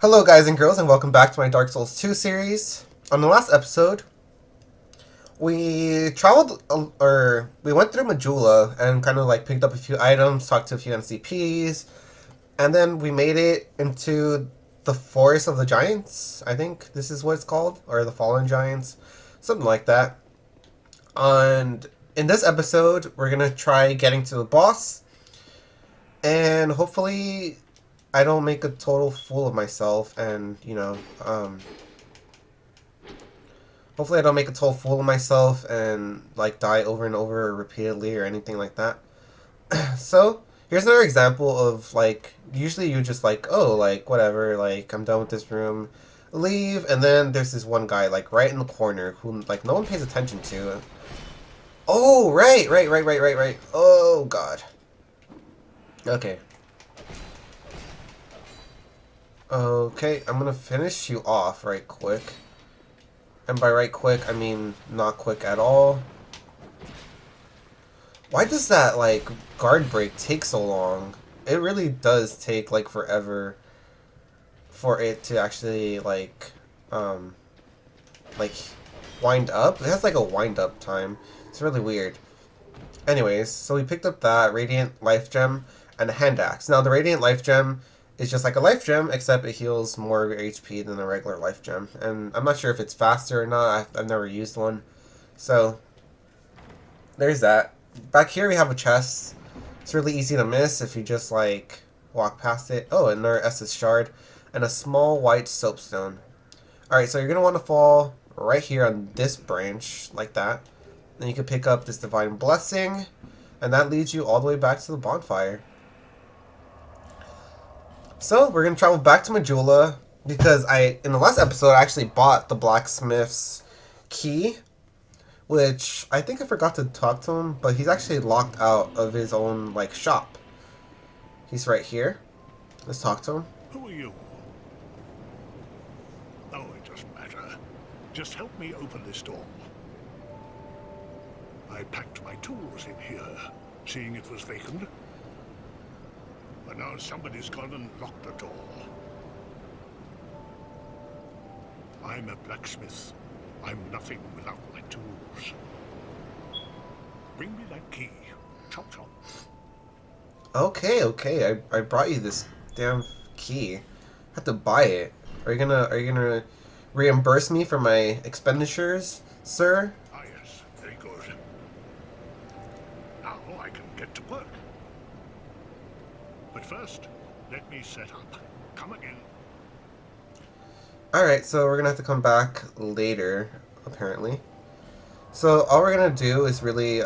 Hello guys and girls and welcome back to my Dark Souls 2 series. On the last episode, we traveled, or we went through Majula and kind of like picked up a few items, talked to a few NCPs, and then we made it into the Forest of the Giants, I think this is what it's called, or the Fallen Giants, something like that. And in this episode, we're gonna try getting to the boss, and hopefully I don't make a total fool of myself and, hopefully I don't make a total fool of myself and, like, die over and over repeatedly or anything like that. So, here's another example of, like, usually you just, like, oh, like, whatever, like, I'm done with this room, leave, and then there's this one guy, like, right in the corner who, like, no one pays attention to. Oh, right. Oh, God. Okay. Okay, I'm gonna finish you off right quick. And by right quick, I mean not quick at all. Why does that, like, guard break take so long? It really does take, like, forever for it to actually, like, wind up. It has, like, a wind up time. It's really weird. Anyways, so we picked up that Radiant Life Gem and a Hand Axe. Now, the Radiant Life Gem is just like a life gem, except it heals more HP than a regular life gem. And I'm not sure if it's faster or not. I've never used one. So, there's that. Back here we have a chest. It's really easy to miss if you just, like, walk past it. Oh, another Estus Shard. And a small white soapstone. Alright, so you're going to want to fall right here on this branch, like that. Then you can pick up this Divine Blessing. And that leads you all the way back to the bonfire. So, we're going to travel back to Majula, because in the last episode, I actually bought the blacksmith's key, which I think I forgot to talk to him, but he's actually locked out of his own, like, shop. He's right here. Let's talk to him. Who are you? Oh, it doesn't matter. Just help me open this door. I packed my tools in here, seeing it was vacant. But now somebody's gone and locked the door. I'm a blacksmith. I'm nothing without my tools. Bring me that key. Chop chop. Okay. I brought you this damn key. I have to buy it. Are you gonna reimburse me for my expenditures, sir? Ah, yes. Very good. Now I can get to work. But first, let me set up. Come again. Alright, so we're gonna have to come back later, apparently. So all we're gonna do is really,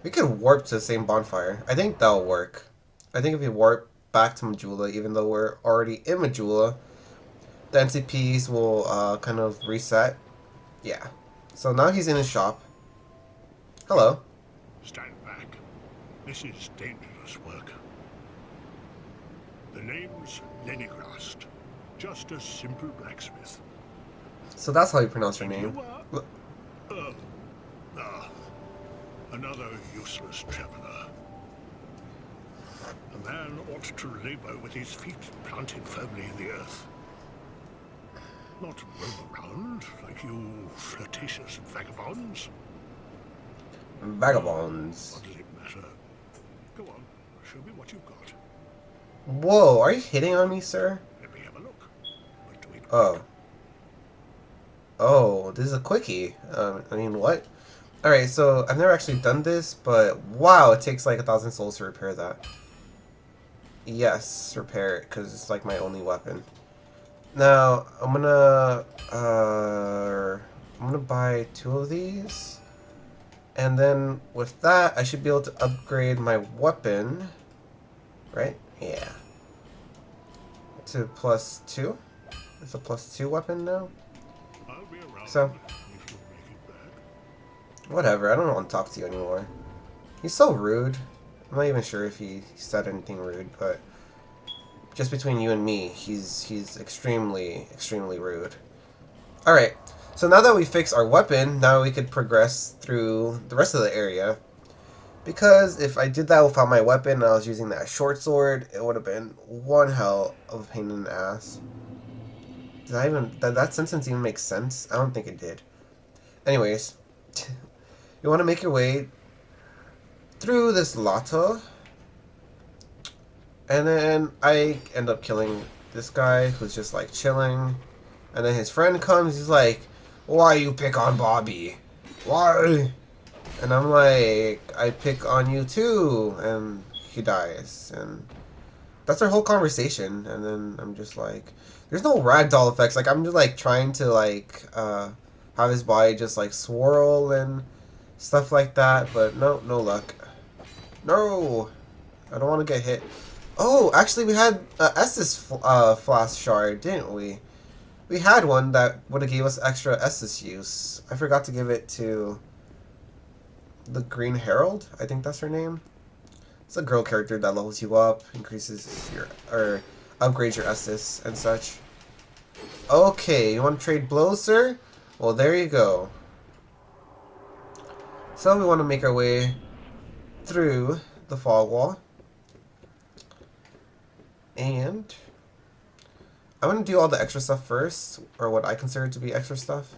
we could warp to the same bonfire. I think that'll work. I think if we warp back to Majula, even though we're already in Majula, the NCPs will, kind of reset. Yeah. So now he's in his shop. Hello. Stand back. This is dangerous work. The name's Lenigrast. Just a simple blacksmith. So that's how you pronounce your name. You are... another useless traveler. A man ought to labor with his feet planted firmly in the earth. Not roam around like you flirtatious vagabonds. Vagabonds. What does it matter? Go on, show me what you've got. Whoa, are you hitting on me, sir? Let me have a look. But do it quick. Oh. Oh, this is a quickie. I mean, what? Alright, so I've never actually done this, but wow, it takes like 1,000 souls to repair that. Yes, repair it, because it's like my only weapon. Now, I'm gonna buy 2 of these. And then with that, I should be able to upgrade my weapon. Right? Yeah. To +2. It's a +2 weapon now. I'll be around So, if you make it back. whatever. I don't want to talk to you anymore. He's so rude. I'm not even sure if he said anything rude, but just between you and me, he's extremely rude. Alright, so now that we fix our weapon, now we could progress through the rest of the area. Because if I did that without my weapon and I was using that short sword, it would have been one hell of a pain in the ass. Did I even... that sentence even make sense? I don't think it did. Anyways, you want to make your way through this lotto. And then I end up killing this guy who's just like chilling. And then his friend comes, he's like, why you pick on Bobby? Why? And I'm like, I pick on you too. And he dies. And that's our whole conversation. And then I'm just like, there's no ragdoll effects. Like, I'm just like trying to like have his body just like swirl and stuff like that. But no luck. No! I don't want to get hit. Oh, actually we had Estus flask shard, didn't we? We had one that would have gave us extra Estus use. I forgot to give it to the Green Herald. I think that's her name. It's a girl character that levels you up, increases your, or upgrades your Estus and such. Okay, you want to trade blows, sir? Well, there you go. So we want to make our way through the fog wall. And I'm going to do all the extra stuff first, or what I consider to be extra stuff.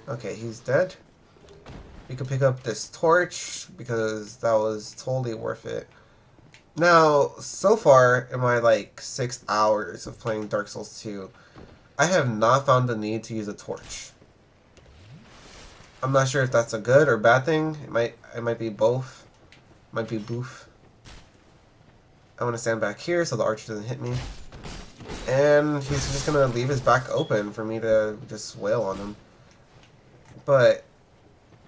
Okay, he's dead. We can pick up this torch, because that was totally worth it. Now, so far, in my like 6 hours of playing Dark Souls 2, I have not found the need to use a torch. I'm not sure if that's a good or bad thing. It might be both. Might be boof. I want to stand back here so the archer doesn't hit me. And he's just going to leave his back open for me to just wail on him. But,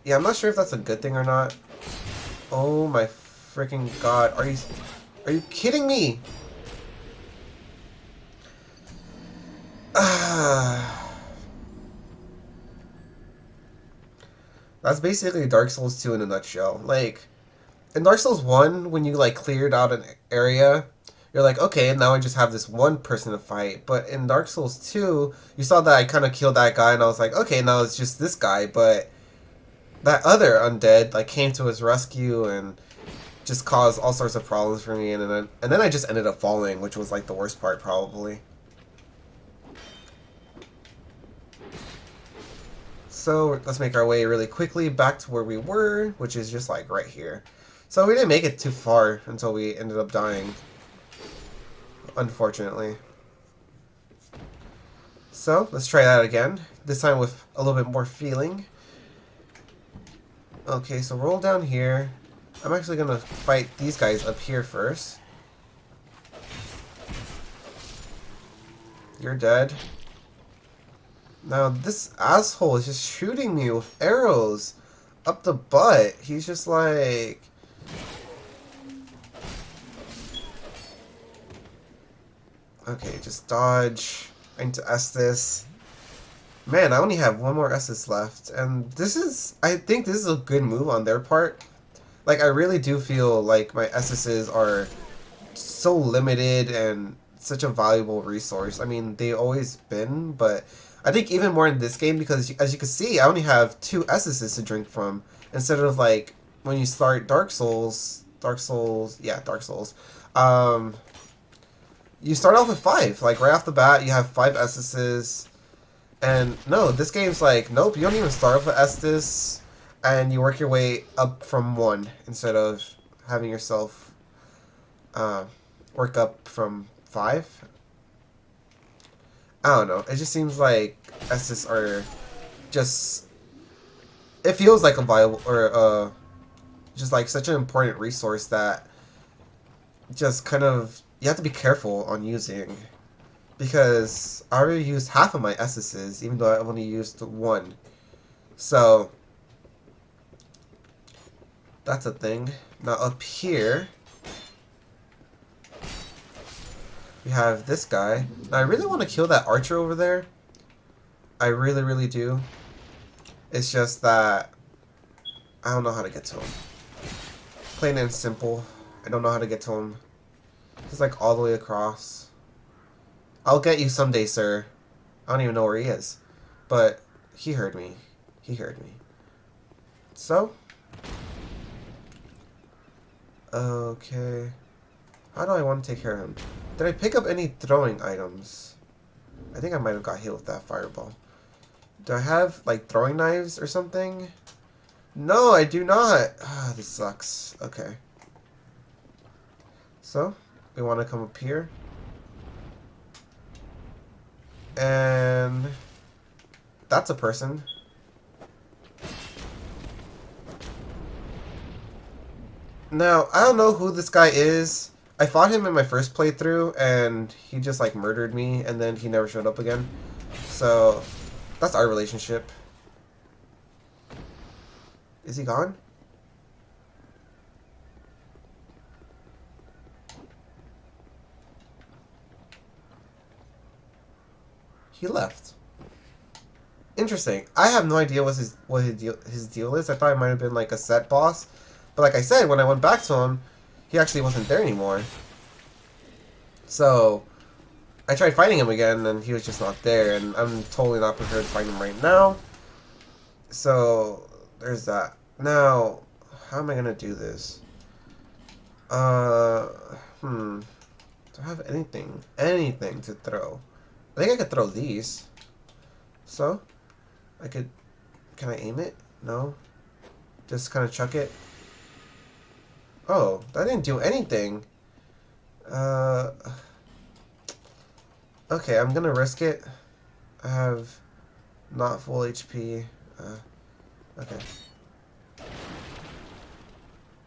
yeah, I'm not sure if that's a good thing or not. Oh my freaking god. Are you kidding me? That's basically Dark Souls 2 in a nutshell. Like, in Dark Souls 1, when you like cleared out an area, you're like, okay, now I just have this one person to fight. But in Dark Souls 2, you saw that I kind of killed that guy, and I was like, okay, now it's just this guy. But that other undead like came to his rescue and just caused all sorts of problems for me, and then I just ended up falling, which was like the worst part probably. So let's make our way really quickly back to where we were, which is just like right here. So we didn't make it too far until we ended up dying, unfortunately. So let's try that again, this time with a little bit more feeling. Okay, so roll down here. I'm actually gonna fight these guys up here first. You're dead. Now this asshole is just shooting me with arrows up the butt. He's just like... Okay, just dodge. I need to Estus. Man, I only have one more Estus left. And this is... I think this is a good move on their part. Like, I really do feel like my Essuses are so limited and such a valuable resource. I mean, they've always been, but I think even more in this game because, as you can see, I only have 2 Essuses to drink from. Instead of, like, when you start Dark Souls, you start off with 5. Like, right off the bat, you have 5 Essuses. And, no, this game's like, nope, you don't even start off with Estus. And you work your way up from 1 instead of having yourself work up from 5. I don't know. It just seems like Estus are just... It feels like a viable... or just like such an important resource that just kind of... You have to be careful on using. Because I already used half of my Essuses, even though I've only used 1. So... That's a thing. Now up here, we have this guy. Now I really want to kill that archer over there. I really, really do. It's just that I don't know how to get to him. Plain and simple. I don't know how to get to him. He's like all the way across. I'll get you someday, sir. I don't even know where he is. But he heard me. He heard me. So? Okay. How do I want to take care of him? Did I pick up any throwing items? I think I might have got hit with that fireball. Do I have, like, throwing knives or something? No, I do not! Ah, this sucks. Okay. So, we want to come up here. And... that's a person. Now, I don't know who this guy is. I fought him in my first playthrough, and he just, like, murdered me, and then he never showed up again. So, that's our relationship. Is he gone? He left. Interesting. I have no idea what his deal is. I thought it might have been like a set boss, but like I said, when I went back to him, he actually wasn't there anymore. So I tried fighting him again, and he was just not there. And I'm totally not prepared to fight him right now. So there's that. Now, how am I gonna do this? Do I have anything to throw? I think I could throw these. So, I could... Can I aim it? No? Just kind of chuck it? Oh, that didn't do anything. Okay, I'm gonna risk it. I have not full HP. Okay.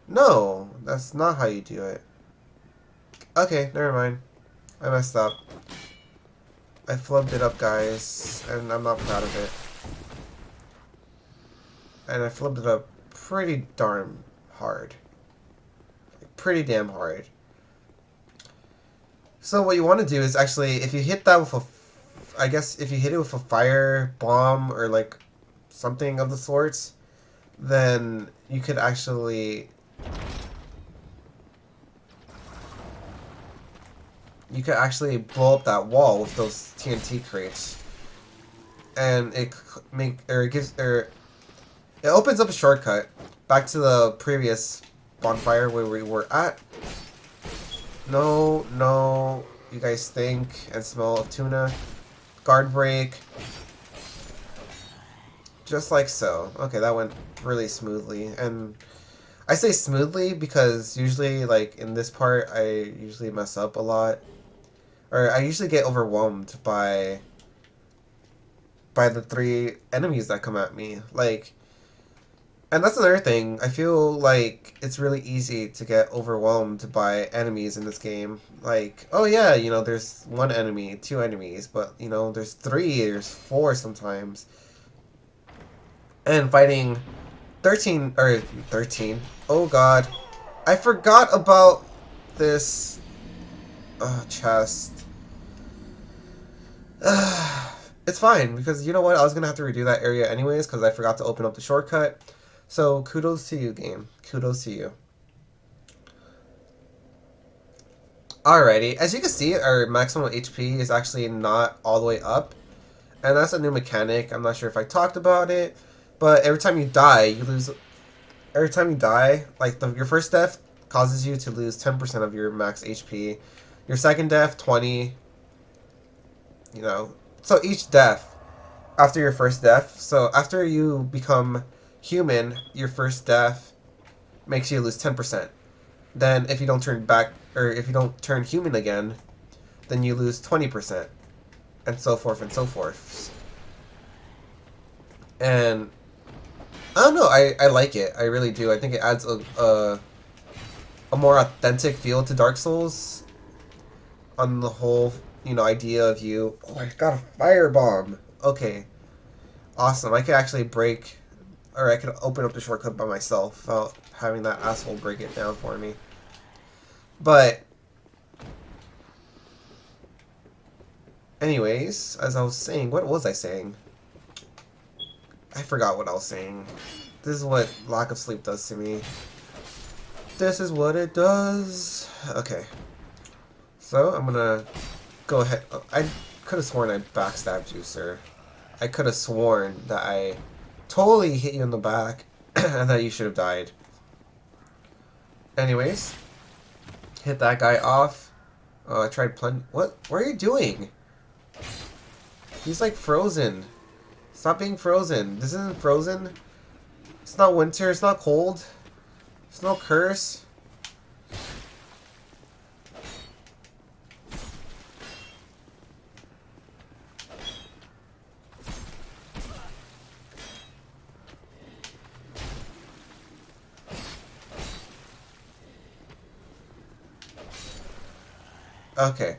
No, that's not how you do it. Okay, never mind. I messed up. I flubbed it up, guys, and I'm not proud of it. And I flubbed it up pretty darn hard. Like, pretty damn hard. So what you want to do is actually, if you hit that with a... I guess if you hit it with a fire bomb or like something of the sorts, then you could actually... You could actually blow up that wall with those TNT crates, and it opens up a shortcut back to the previous bonfire where we were at. No, you guys think and smell of tuna. Guard break, just like so. Okay, that went really smoothly, and I say smoothly because usually, like in this part, I usually mess up a lot. Or I usually get overwhelmed by the 3 enemies that come at me. Like, and that's another thing. I feel like it's really easy to get overwhelmed by enemies in this game. Like, oh yeah, you know, there's 1 enemy, 2 enemies, but you know, there's 3, there's 4 sometimes. And fighting 13. Oh god. I forgot about this chest. It's fine, because you know what? I was going to have to redo that area anyways, because I forgot to open up the shortcut. So, kudos to you, game. Kudos to you. Alrighty. As you can see, our maximum HP is actually not all the way up. And that's a new mechanic. I'm not sure if I talked about it. But every time you die, you lose... Every time you die, like your first death causes you to lose 10% of your max HP. Your second death, 20. You know, so each death after your first death, so after you become human, your first death makes you lose 10%. Then if you don't turn back, or if you don't turn human again, then you lose 20%, and so forth and so forth. And I don't know, I like it. I really do. I think it adds a more authentic feel to Dark Souls on the whole, you know, idea of you. Oh, I got a firebomb. Okay. Awesome. I could actually break, or I could open up the shortcut by myself without having that asshole break it down for me. But anyways, as I was saying, what was I saying? I forgot what I was saying. This is what lack of sleep does to me. This is what it does. Okay. So, I'm gonna go ahead. I could have sworn I backstabbed you, sir. I could have sworn that I Totally hit you in the back. And that you should have died. Anyways. Hit that guy off. Oh, I tried What? What are you doing? He's like frozen. Stop being frozen. This isn't frozen. It's not winter. It's not cold. It's no curse. Okay.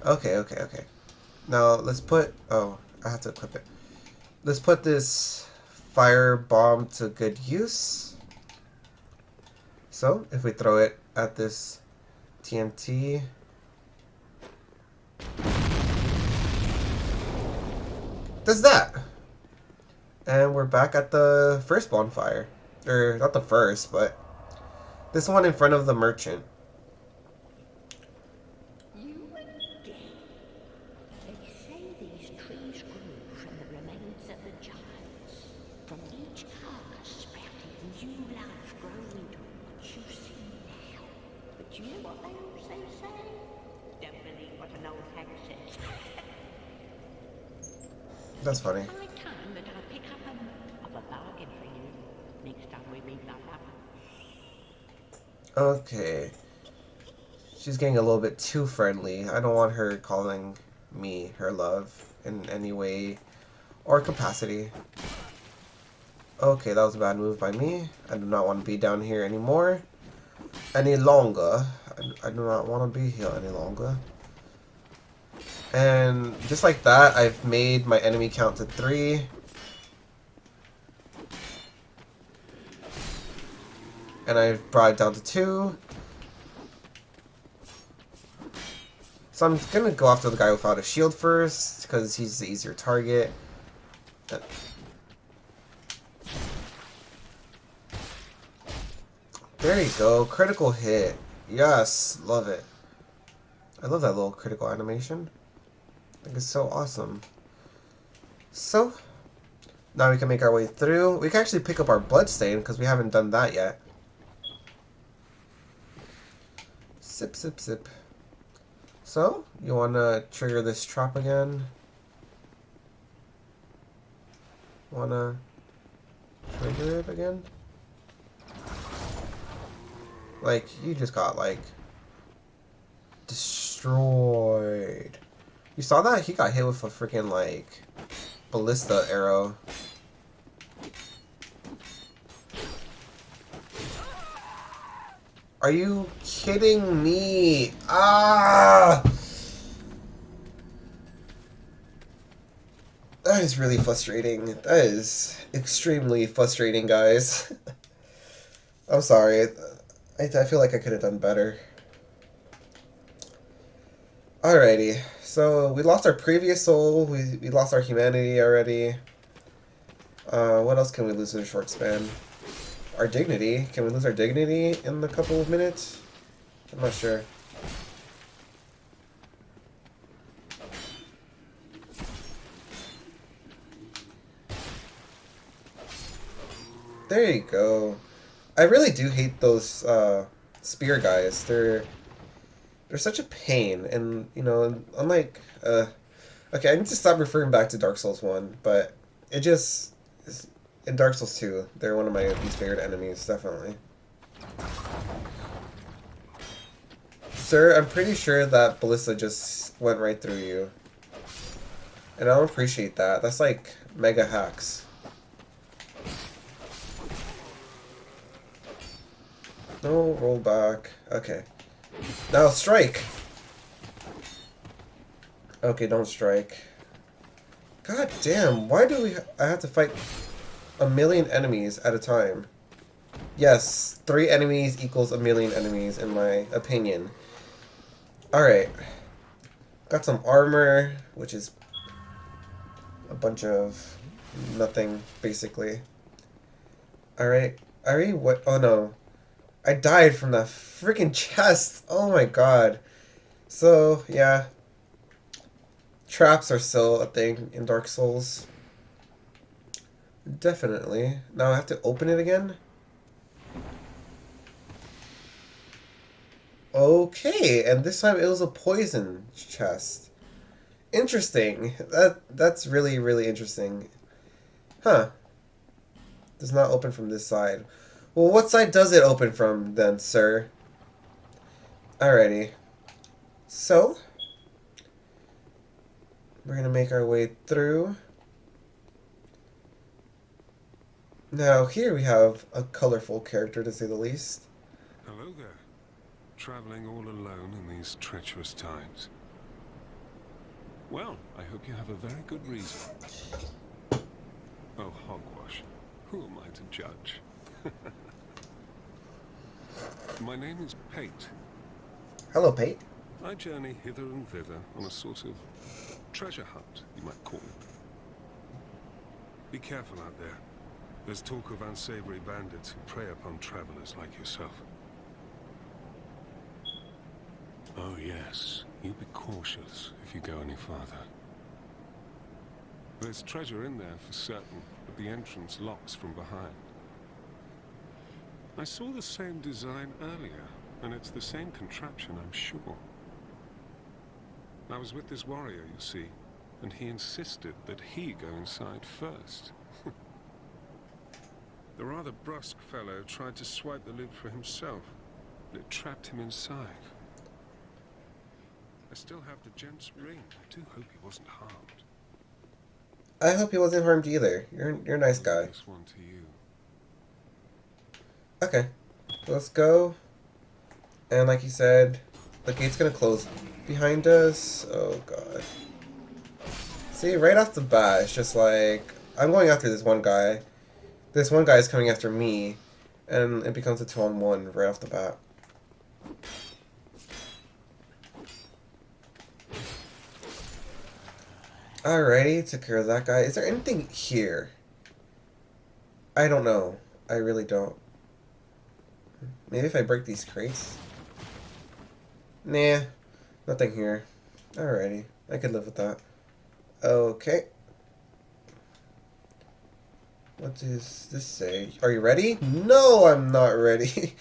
Okay. Now, let's put... Oh, I have to equip it. Let's put this fire bomb to good use. So, if we throw it at this TNT... Does that! And we're back at the first bonfire. Or, not the first, but... This one in front of the merchant. That's funny. Okay. She's getting a little bit too friendly. I don't want her calling me her love in any way or capacity. Okay, that was a bad move by me. I do not want to be down here anymore. Any longer. I do not want to be here any longer. And just like that, I've made my enemy count to 3. And I've brought it down to 2. So I'm gonna go after the guy without a shield first, because he's the easier target. There you go, critical hit. Yes, love it. I love that little critical animation. I think it's so awesome. So, now we can make our way through. We can actually pick up our bloodstain, because we haven't done that yet. Sip, sip, sip. So, you want to trigger this trap again? Want to trigger it again? Like, you just got, like, destroyed. You saw that? He got hit with a freaking, like, ballista arrow. Are you kidding me? Ah! That is really frustrating. That is extremely frustrating, guys. I'm sorry. I feel like I could have done better. Alrighty. So, we lost our previous soul. We lost our humanity already. What else can we lose in a short span? Our dignity. Can we lose our dignity in a couple of minutes? I'm not sure. There you go. I really do hate those spear guys. They're such a pain, and you know, unlike okay, I need to stop referring back to Dark Souls 1, but it just in Dark Souls 2, they're one of my least favorite enemies, definitely. Sir, I'm pretty sure that ballista just went right through you. And I don't appreciate that. That's like mega hacks. No, roll back. Okay. Now strike! Okay, don't strike. God damn, why do I have to fight a million enemies at a time? Yes, 3 enemies equals a million enemies, in my opinion. Alright. Got some armor, which is a bunch of nothing, basically. Alright. What? Oh no. I died from that freaking chest. Oh my god. So, yeah. Traps are still a thing in Dark Souls. Definitely. Now I have to open it again? Okay, and this time it was a poison chest. Interesting. That's really, really interesting. Huh. Does not open from this side. Well, what side does it open from then, sir? Alrighty. So, we're gonna make our way through. Now, here we have a colorful character, to say the least. Hello there. Traveling all alone in these treacherous times. Well, I hope you have a very good reason. Oh, hogwash. Who am I to judge? My name is Pate. Hello, Pate. I journey hither and thither on a sort of treasure hunt, you might call it. Be careful out there. There's talk of unsavory bandits who prey upon travelers like yourself. Oh yes, you be cautious if you go any farther. There's treasure in there for certain, but the entrance locks from behind. I saw the same design earlier, and it's the same contraption, I'm sure. I was with this warrior, you see, and he insisted that he go inside first. The rather brusque fellow tried to swipe the lid for himself, but it trapped him inside. I still have the gent's ring. I do hope he wasn't harmed. I hope he wasn't harmed either. You're a nice I'll guy. give this one to you. Okay. Let's go. And like you said, the gate's gonna close behind us. Oh god. See, right off the bat, it's just like, I'm going after this one guy. This one guy is coming after me. And it becomes a 2-on-1 right off the bat. Alrighty, took care of that guy. Is there anything here? I don't know. I really don't. Maybe if I break these crates? Nah, nothing here. Alrighty, I could live with that. Okay. What does this say? Are you ready? No, I'm not ready.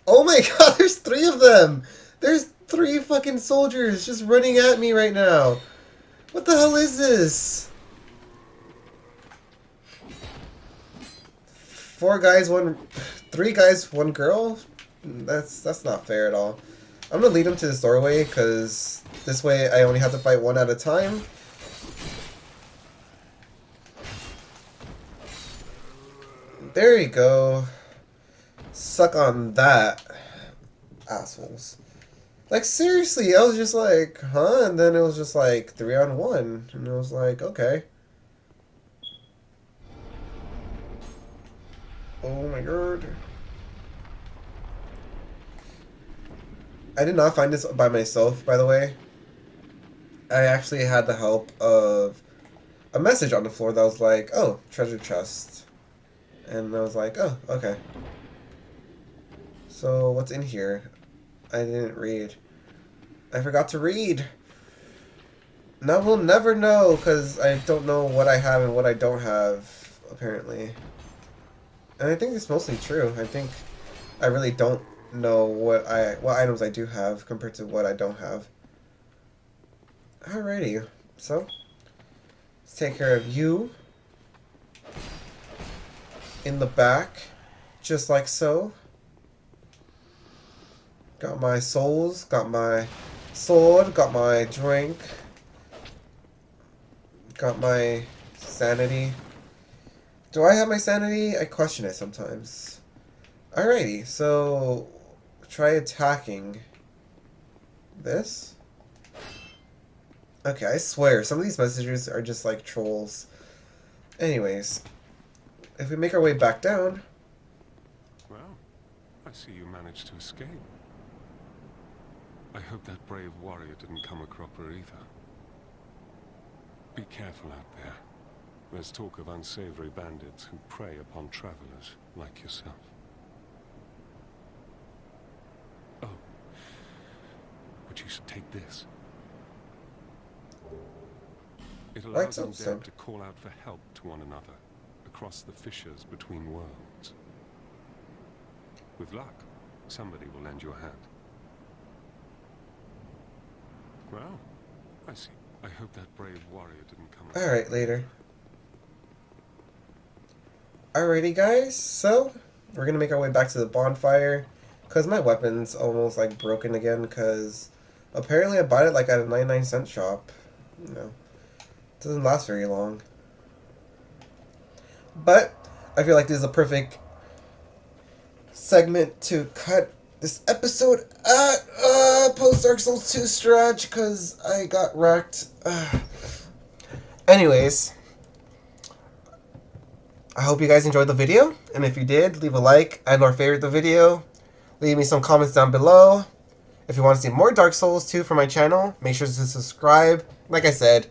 Oh my god, there's 3 of them! There's 3 fucking soldiers just running at me right now. What the hell is this? 4 guys, 3 guys, 1 girl? That's not fair at all. I'm gonna lead them to this doorway, because this way I only have to fight 1 at a time. There you go. Suck on that, assholes. Like, seriously, I was just like, huh? And then it was just like 3-on-1. And it was like, okay. Oh my god. I did not find this by myself, by the way. I actually had the help of a message on the floor that was like, oh, treasure chest. And I was like, oh, okay. So, what's in here? I didn't read. I forgot to read. Now we'll never know, because I don't know what I have and what I don't have, apparently. And I think it's mostly true. I think I really don't know what items I do have compared to what I don't have. Alrighty. So, let's take care of you. In the back. Just like so. Got my souls, got my sword, got my drink, got my sanity. Do I have my sanity? I question it sometimes. Alrighty, so try attacking this. Okay, I swear, some of these messages are just like trolls. Anyways, if we make our way back down... Well, I see you managed to escape. I hope that brave warrior didn't come a cropper either. Be careful out there. There's talk of unsavory bandits who prey upon travelers like yourself. Oh, but you should take this. It allows undead to call out for help to one another across the fissures between worlds. With luck, somebody will lend you a hand. Well, I see. I hope that brave warrior didn't come. Alright, later. Alrighty, guys, so we're gonna make our way back to the bonfire because my weapon's almost like broken again because apparently I bought it like at a 99-cent shop. You know, it doesn't last very long. But I feel like this is a perfect segment to cut this episode at post Dark Souls 2 stretch because I got wrecked. Anyways, I hope you guys enjoyed the video, and if you did, leave a like and or favorite the video. Leave me some comments down below. If you want to see more Dark Souls 2 from my channel, make sure to subscribe. Like I said,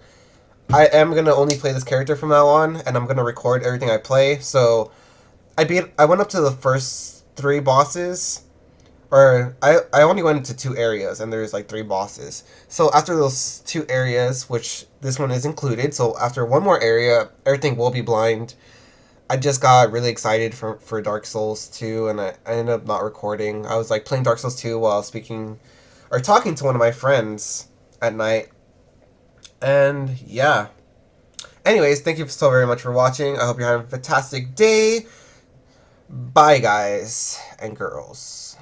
I am going to only play this character from now on, and I'm going to record everything I play. So, I went up to the first 3 bosses, or I only went into 2 areas, and there's like 3 bosses. So after those 2 areas, which this one is included, so after one more area, everything will be blind. I just got really excited for Dark Souls 2, and I ended up not recording. I was like playing Dark Souls 2 while speaking or talking to one of my friends at night. And yeah. Anyways, thank you so very much for watching. I hope you're having a fantastic day. Bye, guys and girls.